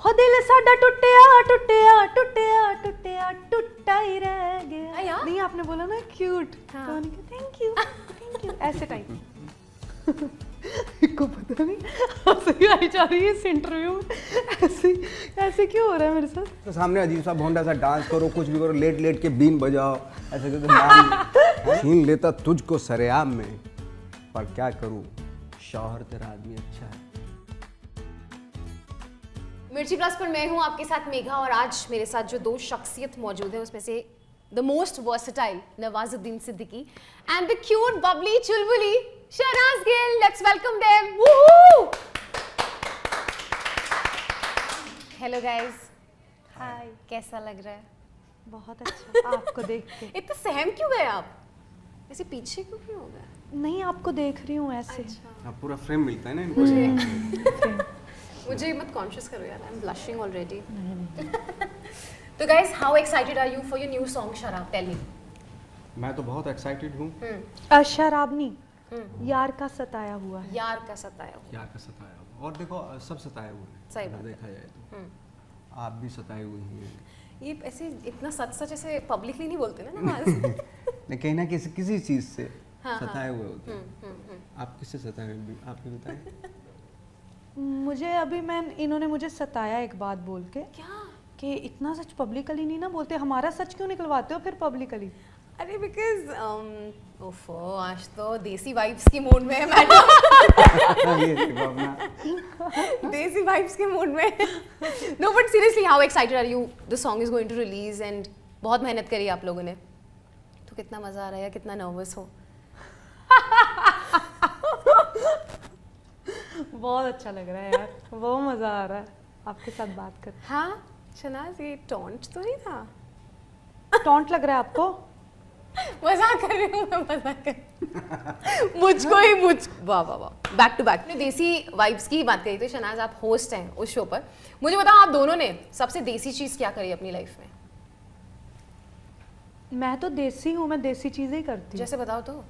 हो दिल साडा टुटिया टुटिया टुटिया टुटिया टुटा ही रह गया। नहीं आपने बोला ना क्यूट, तो मैंने कहा थैंक यू ऐसे टाइप। को पता नहीं हंसी आई जा रही है इस इंटरव्यू में, ऐसे क्यों हो रहा है मेरे साथ? तो सामने अजीब सा भोंडा सा डांस करो, कुछ भी करो, लेट लेट के बीन बजाओ, ऐसे करके छीन लेता तुझको सरेआम में, पर क्या करूं शौहर तेरा आदमी अच्छा है। मिर्ची प्लस पर मैं हूं आपके साथ मेघा, और आज मेरे साथ जो दो शख्सियत मौजूद है उसमें से the most versatile Nawazuddin Siddiqui and the cute bubbly चुलबुली Shehnaaz Gill. Let's welcome them. Hello guys. Hi, कैसा लग रहा है? बहुत अच्छा आपको देख के। इतना सहम क्यों गए आप? ऐसे पीछे क्यों हो गए? नहीं आपको देख रही हूँ ऐसे। अच्छा। पूरा फ्रेम मिलता है ना इनको। मुझे मत कॉन्शियस करो यार, आई एम ब्लशिंग ऑलरेडी। तो guys, how excited are you for your new song Sharab? Tell me. मैं तो बहुत एक्साइटेड हूँ। शराब नहीं, यार का सताया हुआ है। यार का सताया हुआ। यार का सताया हुआ, और देखो सब सताए हुए हैं। सही बात देखा जाए तो आप भी सताए हुए हैं। ये ऐसे इतना सच सच ऐसे पब्लिकली नहीं बोलते ना नवाज। नहीं, कहीं ना किसी चीज से हाँ, सताए हुए होते हैं। आप किससे सताए हुए, आप भी बताएं। मुझे अभी इन्होंने मुझे सताया एक बात बोल के क्या कि इतना सच पब्लिकली नहीं ना बोलते, हमारा सच क्यों निकलवाते हो फिर पब्लिकली? अरे बिकॉज ओफो आज तो देसी वाइब्स की मूड में है मैडम। देसी वाइब्स के मूड में। No but seriously, how excited are you? The song is going to release and बहुत मेहनत करी आप लोगों ने, तो कितना मजा आ रहा है या कितना नर्वस हो? बहुत अच्छा लग रहा है यार, बहुत मजा आ रहा है आपके साथ बात कर। हाँ शहनाज, ये टॉन्ट तो नहीं था? टॉन्ट लग रहा है आपको? मजाक कर रही हूँ मैं, मजाक कर। मुझको ही वाह वाह वाह, बैक टू बैक। देसी वाइब्स की बात करी तो शहनाज आप होस्ट हैं उस शो पर, मुझे बताओ आप दोनों ने सबसे देसी चीज क्या करी अपनी लाइफ में? मैं तो देसी हूँ, मैं देसी चीजें ही करती हूँ। जैसे बताओ तो।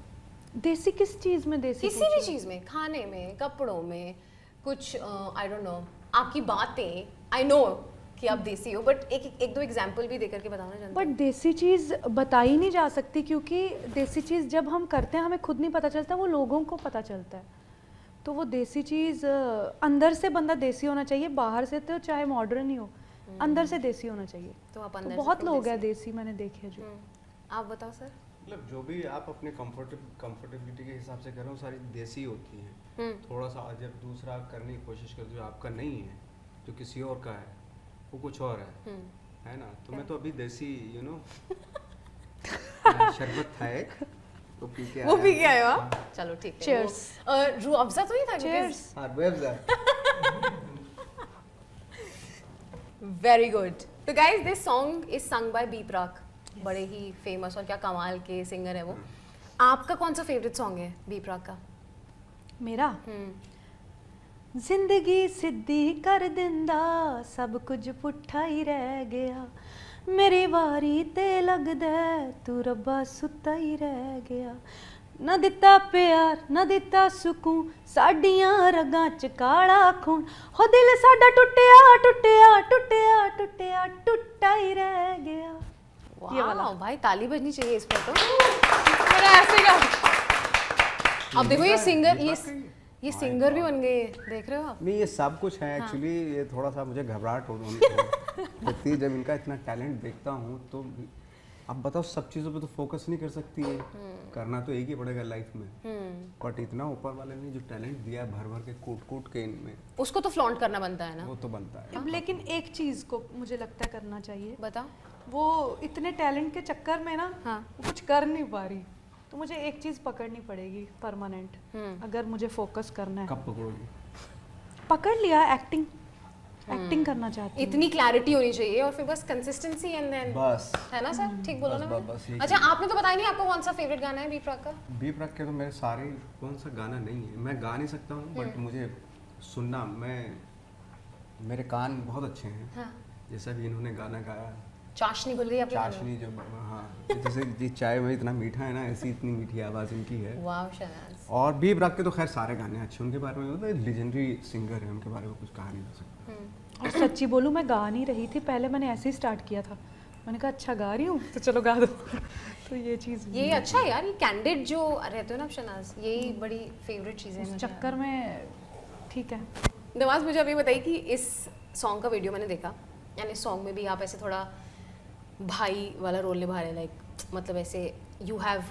देसी किस चीज में? देसी किसी भी चीज में, खाने में, कपड़ों में, कुछ आई डोंट नो, आपकी बातें। आई नो कि आप देसी हो, बट एक दो एग्जांपल भी देकर के बताना जानते। बट देसी चीज़ बताई नहीं जा सकती, क्योंकि देसी चीज़ जब हम करते हैं हमें खुद नहीं पता चलता, वो लोगों को पता चलता है। तो वो देसी चीज़ अंदर से बंदा देसी होना चाहिए, बाहर से तो चाहे मॉडर्न ही हो, अंदर से देसी होना चाहिए। तो आप अंदर तो बहुत लोग हैं देसी, मैंने देखे जो। आप बताओ सर। मतलब जो भी आप अपने कंफर्टेबिलिटी के हिसाब से कर रहे हो, सारी देसी होती हैं। थोड़ा सा जब दूसरा करने की कोशिश करते हो जो आपका नहीं है, जो किसी और का है, वो कुछ और है ना? तो मैं तो अभी देसी यू नो शरबत था एक, वो पी के आए हो? चलो ठीक है। चीयर्स। रूह अफ़ज़ा तो नहीं था? चीयर्स। हां, रूह अफ़ज़ा। Very good. तो guys, this song is sung by B Praak, बड़े ही फेमस और क्या कमाल के सिंगर है वो। आपका कौन सा फेवरेट सॉन्ग है बी प्राक का? मेरा जिंदगी सिद्धी कर दिंदा, सब कुछ पुट्ठा ही रह गया, मेरी वारी ते लगदा तू रब्बा सुत्ता ही रह गया, ना दिता प्यार ना दिता सुकून, साडियां रगां च काला खून, हो दिल साडा टुटिया टुटिया टुटिया टुटिया टुटा ही रह गया। ये वाला भाई ताली बजनी चाहिए इस पर तो। मेरा ऐसे का। अब देखो ये सिंगर भी बन गए, देख रहे हो आप? नहीं, ये सब कुछ है एक्चुअली। ये थोड़ा सा मुझे घबराहट होती है जब इनका इतना टैलेंट देखता हूँ। तो अब बताओ, सब चीज़ों पे तो फोकस नहीं कर सकती है, करना तो एक ही पड़ेगा लाइफ में। बट इतना ऊपर वाले ने जो टैलेंट दिया है, भर भर के कूट के इनमें, उसको तो फ्लॉन्ट करना बनता है ना। वो तो बनता है। लेकिन एक चीज़ को मुझे लगता है करना चाहिए। बताओ। वो इतने टैलेंट के चक्कर में ना वो कुछ कर नहीं पा रही, तो मुझे एक चीज़ पकड़नी पड़ेगी परमानेंट, अगर मुझे फोकस करना है। कब पकड़ोगी? पकड़ लिया, एक्टिंग करना चाहती हूँ। इतनी क्लैरिटी होनी चाहिए और फिर बस कंसिस्टेंसी एंड देन बस, है ना सर? ठीक बोला ना? बस। अच्छा, आपने तो बताया नहीं आपको कौन सा फेवरेट गाना है बी प्राक का? बी प्राक के तो मेरे सारे, कौन सा गाना नहीं है, मैं गा नहीं सकता हूँ, बट मुझे सुनना, मेरे कान बहुत अच्छे हैं। हाँ। जैसा भी इन्होंने गाना गाया, चाशनी खुल गई आपके कानों में। चाशनी जो, हाँ, जैसे चाय में इतना मीठा है ना, ऐसी इतनी मीठी आवाज़ इनकी है। वाह शहनाज। और बी प्राक के तो खैर सारे गाने अच्छे, उनके बारे में लेजेंडरी सिंगर है, उनके बारे में कुछ कहा नहीं जा सकता। और सच्ची बोलूँ मैं गा नहीं रही थी, पहले मैंने ऐसे ही स्टार्ट किया था, मैंने कहा अच्छा गा रही हूँ तो चलो गा दो। तो ये चीज़ ये अच्छा है यार, ये कैंडिड जो रहते हो ना आप शहनाज, यही बड़ी फेवरेट चीज़ है इस चक्कर में। ठीक है नवाज, मुझे अभी बताइए कि इस सॉन्ग का वीडियो मैंने देखा, यानी इस सॉन्ग में भी आप ऐसे थोड़ा भाई वाला रोल निभा रहे हैं, लाइक मतलब ऐसे यू हैव,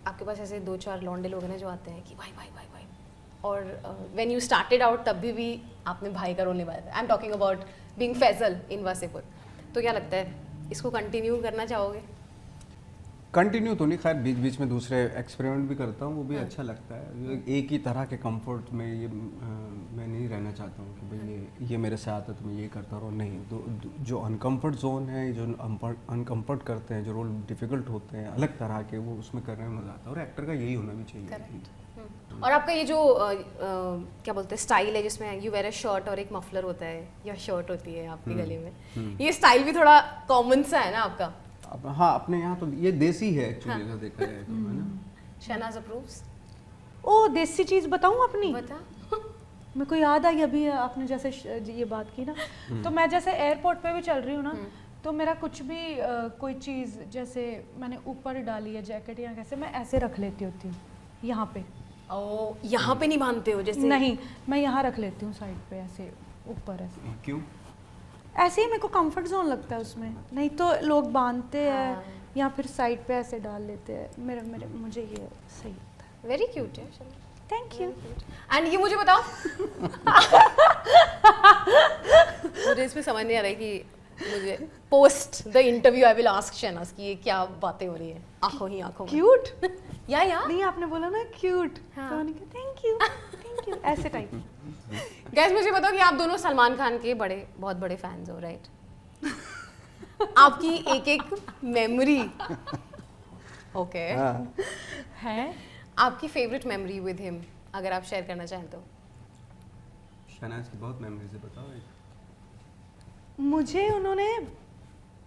आपके पास ऐसे 2-4 लौंडे लोग हैं ना जो आते हैं कि भाई भाई भाई भाई, और व्हेन यू स्टार्टेड आउट तब भी आपने भाई का रोल निभाया था। I am talking about being Faizal in Wasseypur. तो क्या लगता है इसको कंटिन्यू करना चाहोगे? कंटिन्यू तो नहीं, खैर बीच बीच में दूसरे एक्सपेरिमेंट भी करता हूँ, वो भी अच्छा लगता है। एक ही तरह के कंफर्ट में ये मैं नहीं रहना चाहता हूँ कि भाई ये मेरे साथ है तो मैं ये करता रहूँ, नहीं। जो अनकम्फर्ट जोन है, जो अनकम्फर्ट करते हैं, जो रोल डिफ़िकल्ट होते हैं अलग तरह के, वो उसमें करने में मज़ा आता है, और एक्टर का यही होना भी चाहिए। और आपका ये जो क्या बोलते हैं स्टाइल है, जिसमें यू वेयर अ शर्ट और एक मफलर होता है या शर्ट होती है आपके गले में, ये स्टाइल भी थोड़ा कॉमन सा है ना आपका? हाँ, अपने यहाँ तो ये देसी है एक्चुअली, हाँ। देखा जाए तो, है ना। शहनाज अप्रूव्स? ओ देसी चीज़ बताऊँ अपनी? बता। मेरे को याद आई अभी आपने जैसे ये बात की ना, तो मैं जैसे एयरपोर्ट पे भी चल रही हूँ ना, तो मेरा कुछ भी कोई चीज़ जैसे मैंने ऊपर डाली है जैकेट या कैसे, मैं ऐसे रख लेती होती हूँ यहाँ पे। ओ, यहाँ पे नहीं बांधते हो जैसे? नहीं, मैं यहाँ रख लेती हूँ साइड पे ऐसे ऊपर ऐसे। क्यों? ऐसे ही मेरे को कंफर्ट जोन लगता है उसमें, नहीं तो लोग बांधते हैं या फिर साइड पे ऐसे डाल लेते हैं। मेरे मुझे ये सही लगता है। वेरी क्यूट है। Thank you. एंड ये मुझे बताओ मुझे इसमें समझ नहीं आ रहा है कि मुझे post the interview I will ask Shehnaz कि ये क्या बातें हो रही है आंखों ही आंखों में। क्यूट या नहीं, आपने बोला ना क्यूट, हाँ। तो मैंने कहा थैंक यू ऐसे टाइप। गाइस मुझे बताओ कि आप दोनों सलमान खान के बहुत बड़े फैंस हो, राइट? आपकी एक एक मेमोरी ओके है, आपकी फेवरेट मेमोरी विद हिम अगर आप शेयर करना चाहें तो? शहनाज की बहुत मेमोरीज है, बताओ एक। मुझे उन्होंने,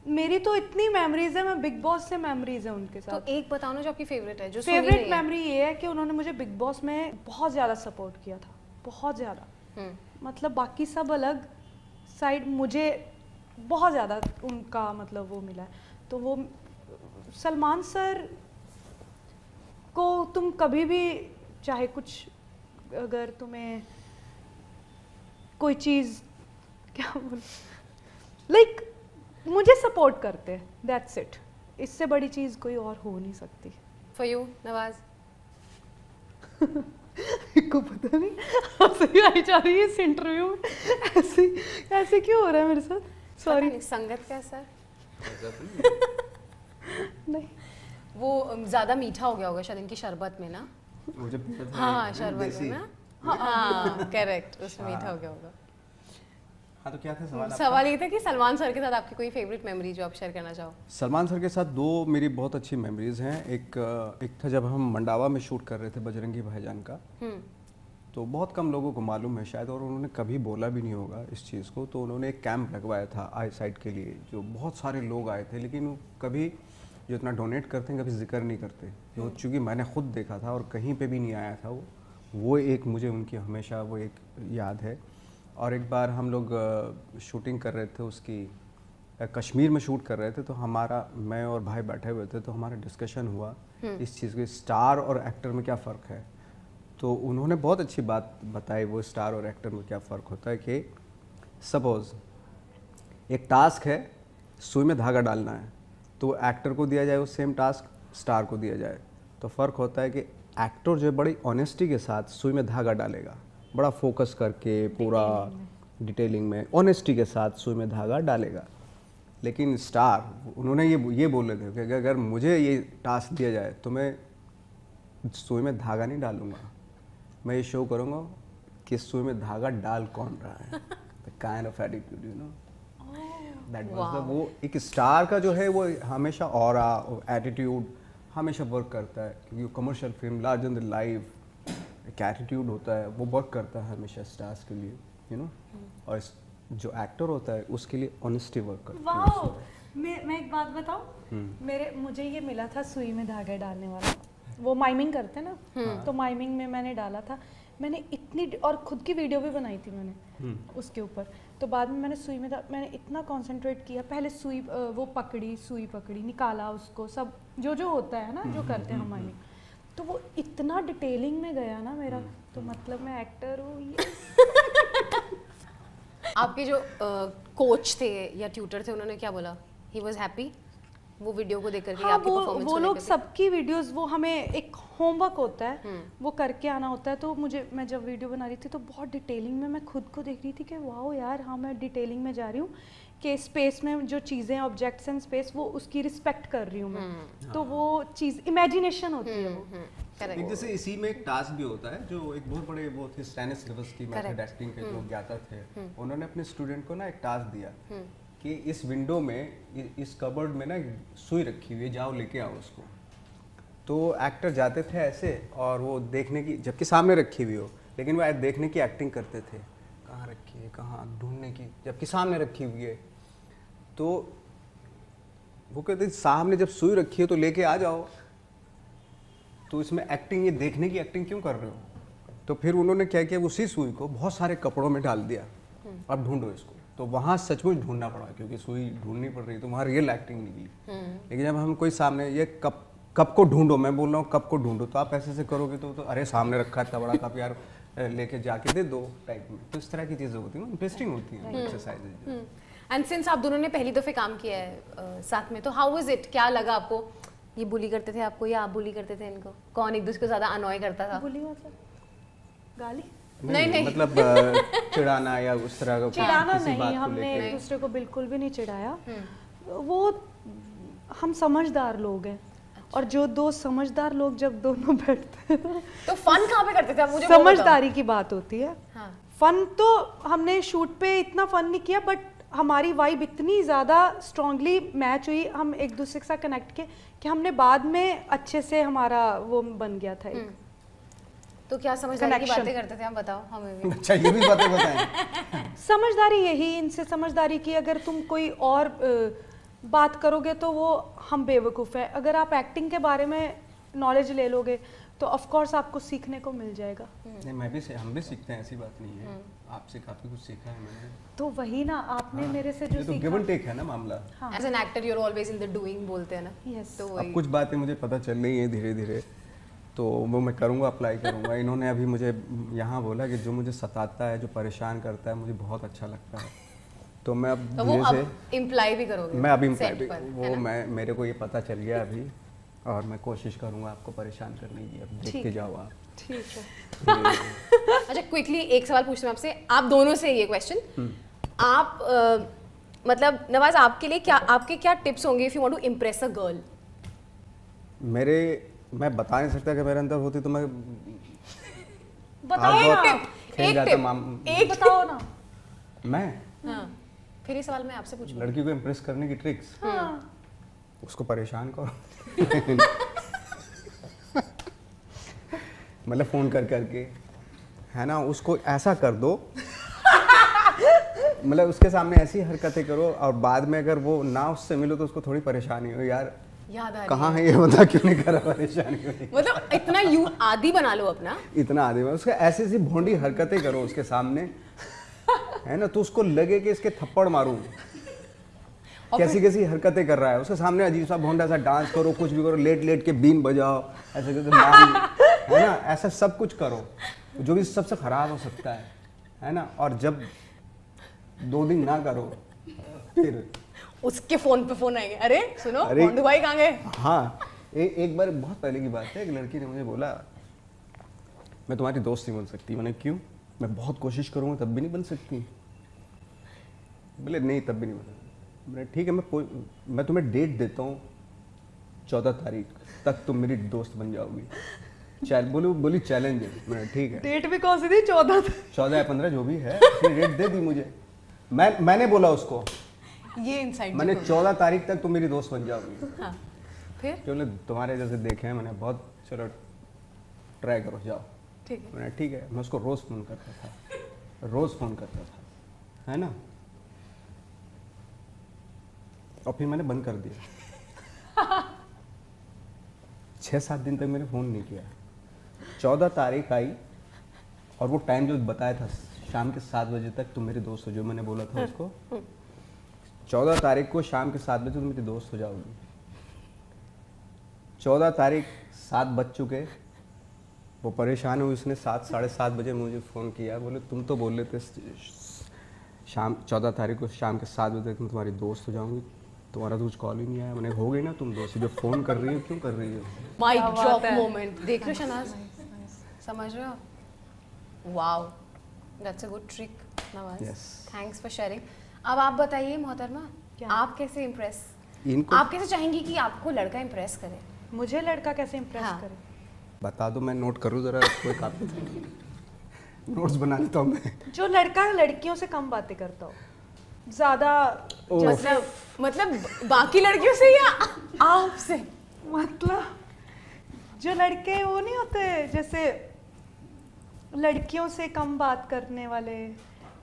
मेरी तो इतनी मेमोरीज है, मैं बिग बॉस से मेमोरीज है उनके साथ। तो एक बताओ ना जो आपकी फेवरेट है, जो फेवरेट मेमोरी ये है कि उन्होंने मुझे बिग बॉस में बहुत ज़्यादा सपोर्ट किया था, बहुत ज़्यादा। मतलब बाकी सब अलग साइड, मुझे बहुत ज़्यादा उनका मतलब वो मिला है। तो वो सलमान सर को तुम कभी भी चाहे कुछ, अगर तुम्हें कोई चीज़ क्या बोल, लाइक मुझे सपोर्ट करते हैं, दैट्स इट। इससे बड़ी चीज़ कोई और हो नहीं सकती। For you Nawaz? को पता नहीं हंसी आई जा रही है इस इंटरव्यू में, ऐसे क्यों हो रहा है मेरे साथ? सॉरी। संगत का असर? नहीं, वो ज़्यादा मीठा हो गया होगा शायद इनकी शरबत में ना। हाँ शरबत में ना, हाँ करेक्ट, उसमें मीठा हो गया होगा। हाँ तो क्या था सवाल? सवाल ये था कि सलमान सर के साथ आपकी कोई फेवरेट मेमोरी जो आप शेयर करना चाहो? सलमान सर के साथ दो मेरी बहुत अच्छी मेमोरीज हैं। एक था जब हम मंडावा में शूट कर रहे थे बजरंगी भाईजान का, तो बहुत कम लोगों को मालूम है शायद, और उन्होंने कभी बोला भी नहीं होगा इस चीज़ को। तो उन्होंने एक कैंप लगवाया था आई साइट के लिए, जो बहुत सारे लोग आए थे, लेकिन वो कभी जो इतना डोनेट करते हैं कभी जिक्र नहीं करते। जो चूँकि मैंने खुद देखा था और कहीं पे भी नहीं आया था वो एक मुझे उनकी हमेशा वो एक याद है। और एक बार हम लोग शूटिंग कर रहे थे उसकी, कश्मीर में शूट कर रहे थे, तो मैं और भाई बैठे हुए थे, तो हमारा डिस्कशन हुआ इस चीज़ के, स्टार और एक्टर में क्या फ़र्क है। तो उन्होंने बहुत अच्छी बात बताई, वो स्टार और एक्टर में क्या फ़र्क होता है कि सपोज़ एक टास्क है, सुई में धागा डालना है, तो एक्टर को दिया जाए वो सेम टास्क स्टार को दिया जाए, तो फ़र्क होता है कि एक्टर जो है बड़ी ऑनेस्टी के साथ सुई में धागा डालेगा, बड़ा फोकस करके पूरा डिटेलिंग में ऑनेस्टी के साथ सुई में धागा डालेगा। लेकिन स्टार उन्होंने ये बोल रहे थे कि अगर मुझे ये टास्क दिया जाए तो मैं सुई में धागा नहीं डालूंगा, मैं ये शो करूँगा कि सुई में धागा डाल कौन रहा है। The kind of attitude, you know, that was the, वो एक स्टार का जो है वो हमेशा ऑरा और एटीट्यूड हमेशा वर्क करता है, क्योंकि commercial film larger than life एक एटीट्यूड होता है, वो वर्क करता है हमेशा स्टार्स के लिए, यू नो। और जो एक्टर होता है उसके लिए ऑनेस्टी वर्क करता है। वाओ, मैं एक बात बताऊं, मुझे ये मिला था सुई में धागा डालने वाला, वो माइमिंग करते हैं ना, तो माइमिंग में मैंने डाला था। मैंने इतनी और खुद की वीडियो भी बनाई थी मैंने उसके ऊपर। तो बाद में मैंने सुई में मैंने इतना कंसंट्रेट किया, पहले सुई वो पकड़ी, सुई पकड़ी, निकाला उसको, सब जो होता है ना जो करते हैं हमारे, तो वो इतना डिटेलिंग में गया ना मेरा, तो मतलब मैं एक्टर हूँ ये। आपके जो कोच थे या ट्यूटर थे उन्होंने क्या बोला? ही वाज हैप्पी वो वीडियो को देख करके? हाँ, आपकी परफॉर्मेंस वो लोग सबकी वीडियोस, वो हमें एक होमवर्क होता है वो करके आना होता है। तो मैं जब वीडियो बना रही थी तो बहुत डिटेलिंग में मैं खुद को देख रही थी कि वाह यार, हाँ मैं डिटेलिंग में जा रही हूँ कि स्पेस में जो चीज़ें, ऑब्जेक्ट्स एंड स्पेस, वो उसकी रिस्पेक्ट कर रही हूँ मैं। तो वो चीज़ इमेजिनेशन होती है वो। एक जैसे इसी में एक टास्क भी होता है, जो एक बहुत बड़े वो थे स्टैनिस्लावस्की की मेथड एक्टिंग के जो ज्ञाता थे, उन्होंने अपने स्टूडेंट को ना एक टास्क दिया कि इस विंडो में, इस कबर्ड में ना सुई रखी हुई है, जाओ लेके आओ उसको। तो एक्टर जाते थे ऐसे और वो देखने की, जबकि सामने रखी हुई हो, लेकिन वो देखने की एक्टिंग करते थे, कहाँ रखी है, कहाँ, ढूंढने की, जबकि सामने रखी हुई है। तो वो कहते सामने जब सुई रखी है तो लेके आ जाओ, तो इसमें एक्टिंग, ये देखने की एक्टिंग क्यों कर रहे हो? तो फिर उन्होंने क्या किया, उसी सुई को बहुत सारे कपड़ों में डाल दिया, अब ढूंढो इसको। तो वहाँ सचमुच ढूंढना पड़ा, क्योंकि सुई ढूंढनी पड़ रही, तो वहाँ रियल एक्टिंग निकली। लेकिन जब हम कोई सामने, ये कप को ढूंढो, मैं बोल रहा हूँ कप को ढूंढो, तो आप ऐसे करोगे तो अरे सामने रखा है इतना बड़ा कप यार, लेके जाके दे दो टाइप में। तो इस तरह की चीज़ें होती हैं, इंटरेस्टिंग होती हैं एक्सरसाइजेज। एंड सिंस आप दोनों ने पहली दफे काम किया है साथ में, तो हाउ वाज इट? क्या लगा आपको? ये बुली करते थे आपको या आप बुली करते थे इनको? कौन एक दूसरे को ज्यादा अनॉय करता था? बुली मतलब गाली? नहीं मतलब चिढ़ाना या उस तरह का चिढ़ाना किसी नहीं, बात को हमने लेके? एक दूसरे को बिल्कुल भी नहीं चिढ़ाया। वो हम समझदार लोग हैं, और जो दो समझदार लोग जब दोनों बैठते हैं तो फन कहाँ पे करते थे आप? मुझे वो बताओ। समझदारी की बात होती है। हाँ। फन तो हमने शूट पे इतना फन नहीं किया, बट हमारी वाइब इतनी ज़्यादा स्ट्रांगली मैच हुई, हम एक दूसरे के साथ कनेक्ट किए कि हमने बाद में अच्छे से हमारा वो बन गया था एक। तो क्या समझदारी की बातें करते थे आप? बताओ हमें भी। अच्छा, ये भी बातें बताएं। समझदारी यही, इनसे समझदारी की, अगर तुम कोई और बात करोगे तो वो हम बेवकूफ़ है। अगर आप एक्टिंग के बारे में नॉलेज ले लोगे तो ऑफ कोर्स आपको सीखने को मिल जाएगा। नहीं, हम भी सीखते हैं, ऐसी बात नहीं है। आपसे काफी कुछ सीखा है मैंने। तो वही ना, आपने मेरे से जो ये तो गिव एंड टेक है ना मामला। As an actor you are always in the doing बोलते हैं ना। Yes. तो अब कुछ बातें मुझे पता चल रही हैं धीरे धीरे, तो वो मैं करूँगा, अप्लाई करूँगा। इन्होंने अभी मुझे यहाँ बोला कि जो मुझे सताता है, जो परेशान करता है, मुझे बहुत अच्छा लगता है। तो मैं अब तो वो धीरे अब इम्प्लाई भी करोगे? मैं अभी इम्प्लाई set भी, पर, वो मैं, मेरे को ये पता चल गया अभी, और मैं कोशिश करूँगा आपको परेशान करने की। अब देखते जाओ आप। ठीक है। अच्छा, क्विकली एक सवाल पूछते हैं आपसे, आप दोनों से ये क्वेश्चन। आप मतलब नवाज, आपके लिए क्या, आपके क्या टिप्स होंगे if you want to impress a girl? मैं बता नहीं सकता कि मेरे अंदर होती तो मैं बताओ आज ना, बहुत खेल जाता एक बताओ ना। मैं हाँ, फिर ये सवाल मैं आपसे पूछूंगा। लड़की को इम्प्रेस करने की ट्रिक्स, उसको परेशान करो। मतलब फोन कर करके, है ना, उसको ऐसा कर दो, मतलब उसके सामने ऐसी हरकतें करो, और बाद में अगर वो ना उससे मिलो तो उसको थोड़ी परेशानी हो, यार याद आ कहाँ है ये, बता क्यों नहीं करा, परेशानी हुई। मतलब इतना यू आदी बना लो अपना, इतना आदमी उसका ऐसी ऐसी भोंडी हरकतें करो उसके सामने, है ना, तो उसको लगे कि इसके थप्पड़ मारूं। कैसी कैसी हरकतें कर रहा है उसके सामने, अजीब सा भोंडा सा डांस करो, कुछ भी करो, लेट लेट के बीन बजाओ, ऐसे करके है ना, ऐसा सब कुछ करो जो भी सबसे खराब हो सकता है ना। और जब 2 दिन ना करो, फिर उसके फोन पे फोन आएंगे, अरे सुनो, अरे मोंडू भाई कहाँ गए? हाँ, एक बार बहुत पहले की बात है, एक लड़की ने मुझे बोला मैं तुम्हारी दोस्त नहीं बन सकती। मैंने क्यों? मैं बहुत कोशिश करूँगा तब भी नहीं बन सकती। बोले नहीं, तब भी नहीं बन सकती। मैंने ठीक है, मैं तुम्हें डेट देता हूँ, 14 तारीख तक तुम मेरी दोस्त बन जाओगी। बोली चैलेंज है। मैंने ठीक है। डेट भी कौन सी थी? 14 या 15 जो भी है, उसने डेट दे दी मुझे। मैंने बोला उसको, ये इनसाइड मैंने 14 तारीख तक तुम मेरी दोस्त बन जाओगी। हाँ, फिर क्योंकि तुम्हारे जैसे देखे हैं मैंने बहुत, चलो ट्राई करो, जाओ। ठीक है। मैंने ठीक है, मैं उसको रोज़ फ़ोन करता था, रोज़ फ़ोन करता था, है ना, और फिर मैंने बंद कर दिया। 6-7 दिन तक मैंने फ़ोन नहीं किया। 14 तारीख आई और वो टाइम जो बताया था शाम के 7 बजे तक, तुम मेरे दोस्त हो, जो मैंने बोला था उसको 14 तारीख को शाम के 7 बजे तुम मेरी दोस्त हो जाओगी। 14 तारीख 7 बज चुके, वो परेशान हुई, उसने 7 साढ़े 7 बजे मुझे फ़ोन किया, बोले तुम तो बोल रहे थे शाम 14 तारीख को शाम के 7 बजे तक मैं तुम्हारी दोस्त हो जाऊंगी, तुम्हारा तो कुछ कॉल ही नहीं आया। मैंने हो गई ना तुम दोस्त, जो फ़ोन कर रही हो क्यों कर रही हो? माइक ड्रॉप मोमेंट देख रहे हो शहनाज, समझ रहे हो? Wow, that's a good trick Nawaz, thanks for sharing. अब आप बताइए मोहतरमा, आप कैसे इम्प्रेस, आप कैसे चाहेंगी कि आपको लड़का इम्प्रेस करे? मुझे लड़का कैसे इम्प्रेस करे? बता दो, मैं नोट करूँ जरा, कोई काफी नोट्स बना लेता हूँ मैं। जो लड़का लड़कियों से कम बातें करता हो, ज्यादा, मतलब बाकी लड़कियों से या आपसे? मतलब जो लड़के वो नहीं होते जैसे लड़कियों से कम बात करने वाले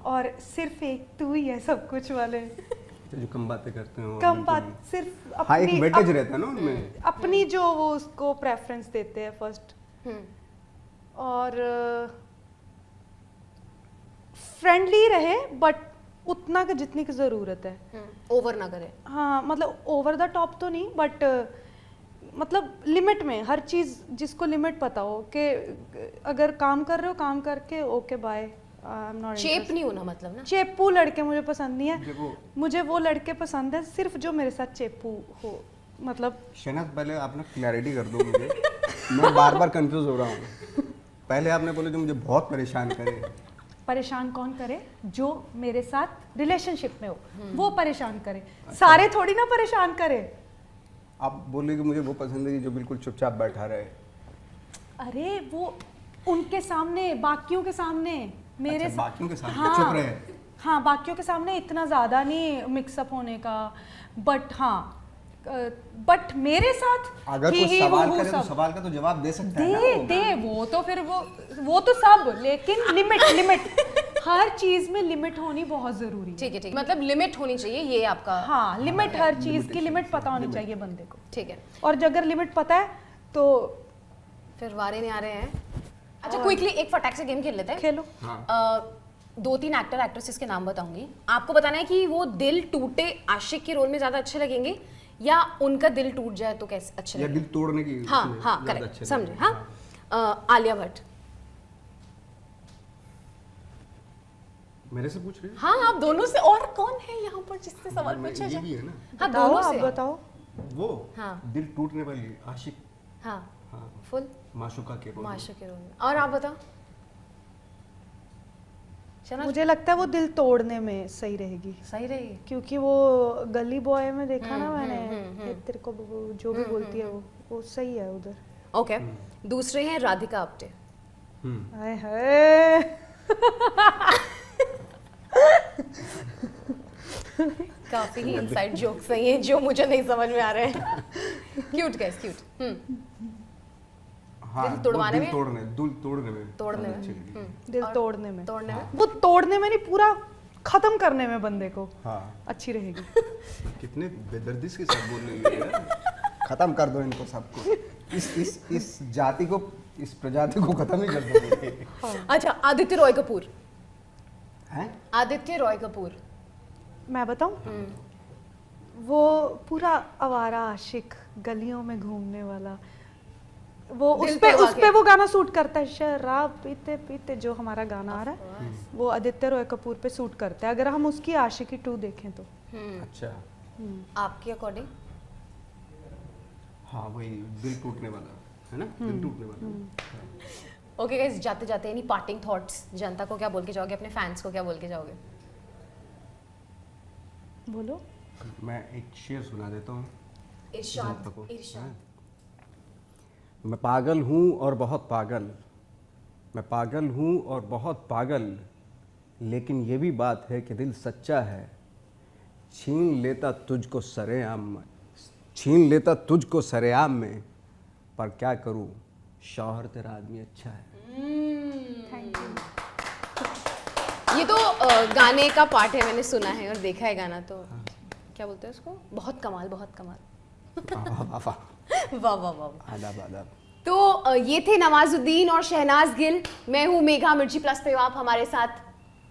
और सिर्फ एक तू ही है सब कुछ वाले, जो कम बातें करते हैं, कम बात सिर्फ हाँ, एक वेटेज रहता है ना उनमें, अपनी जो वो उसको प्रेफरेंस देते हैं फर्स्ट, और फ्रेंडली रहे बट उतना का जितनी की ज़रूरत है, ओवर ना करे। हाँ, मतलब ओवर द टॉप तो नहीं, बट मतलब लिमिट में, हर चीज़ जिसको लिमिट पता हो कि अगर काम कर रहे हो काम करके ओके बाय, चेप नहीं होना, मतलब ना चेपू लड़के मुझे पसंद नहीं है। मुझे वो लड़के पसंद है सिर्फ जो मेरे साथ चेपू हो। मतलब शहनाज, पहले आप ना क्लैरिटी कर दो मुझे, मैं बार बार कंफ्यूज हो रहा हूँ। पहले आपने बोला जो मुझे बहुत परेशान करे। परेशान कौन करे? जो मेरे साथ रिलेशनशिप में हो वो परेशान करे, सारे थोड़ी ना परेशान करे। आप बोले कि मुझे वो पसंद है जो बिल्कुल चुपचाप बैठा रहे। अरे वो उनके सामने, बाकियों के सामने, मेरे अच्छा, बाकियों के सामने हाँ, चुप रहे। हाँ, बाकियों के सामने इतना ज़्यादा नहीं मिक्सअप होने का, बट हाँ, बट मेरे साथ अगर कोई सवाल करे तो सवाल का तो जवाब दे सकता है ना। दे वो तो फिर वो तो सब, लेकिन लिमिट हर चीज में लिमिट होनी बहुत जरूरी है। ठीक है, ठीक, मतलब लिमिट होनी चाहिए, ये आपका। हाँ, लिमिट, हर चीज की लिमिट पता होनी चाहिए बंदे को। ठीक है, और अगर लिमिट पता है तो फिर वारे नहीं आ रहे हैं। अच्छा, क्विकली एक फटाक से गेम खेल लेते हैं। खेलो। 2-3 एक्टर एक्ट्रेसेस के नाम बताऊंगी, आपको बताना है कि वो दिल टूटे आशिक के रोल में ज्यादा अच्छे लगेंगे या उनका दिल टूट जाए तो कैसे अच्छे लगेंगे, या दिल तोड़ने की। हाँ, करेक्ट, समझे। हाँ, आलिया भट्ट। मेरे से पूछ रहे हैं? हाँ, आप दोनों से। और कौन है यहाँ पर जिससे सवाल पूछा जाए? ये है ना। हाँ, दोनों से बताओ। वो हाँ, दिल टूटने वाली आशिक। हाँ, हाँ, फुल माशूका के रोल। माशूका के रोल में। और आप बताओ। मुझे लगता है वो दिल तोड़ने में सही रहेगी। सही रहेगी क्योंकि वो गली बॉय में देखा ना मैंने, तेरे को जो भी बोलती है वो सही है उधर। ओके, दूसरे हैं राधिका आप्टे। हाय हाय काफी ही इनसाइड जोक्स हैं ये जो मुझे नहीं समझ में आ रहे हैं। Cute guys, cute. हाँ, दिल तोड़वाने में, दिल तोड़ने में, दिल तोड़ने में, तोड़ने में, वो तोड़ने में नहीं, पूरा खत्म करने में बंदे को। हाँ, अच्छी रहेगी। कितने बेदर्दी के साथ बोल रही है। खत्म कर दो इनको सबको, इस जाति को, इस प्रजाति को खत्म ही कर दो। हाँ। अच्छा, आदित्य रॉय कपूर। हैं? आदित्य रॉय कपूर। मैं बताऊं? वो पूरा आवारा आशिक, गलियों में घूमने वाला, वो उस पे वो गाना सूट करता है, शराब पीते पीते, जो हमारा गाना आ रहा है वो आदित्य रॉय कपूर पे सूट करता है, अगर हम उसकी आशिकी 2 देखें तो। अच्छा, आपके अकॉर्डिंग? हाँ, वही दिल टूटने वाला है ना, दिल टूटने वाला। ओके गाइस, जाते जाते एनी पार्टिंग थॉट्स, जनता को क्या बोल के जाओगे, अपने फैंस को क्या बोल के जाओगे? बोलो। मैं एक शेर सुना देता हूँ। इरशाद। मैं पागल हूँ और बहुत पागल, मैं पागल हूँ और बहुत पागल, लेकिन ये भी बात है कि दिल सच्चा है, छीन लेता तुझको सरेआम में, छीन लेता तुझको सरेआम में, पर क्या करूँ, शौहर तेरा आदमी अच्छा है। Thank you. ये तो गाने का पार्ट है, मैंने सुना है और देखा है गाना, तो क्या बोलते हैं उसको, बहुत कमाल, बहुत कमाल। वाह वाह वाह, वाह वाह वाह। आदाब आदाब। तो ये थे नवाजुद्दीन और शहनाज गिल। मैं हूँ मेघा मिर्ची प्लस पे, आप हमारे साथ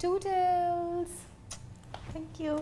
टूटल्स। Thank you.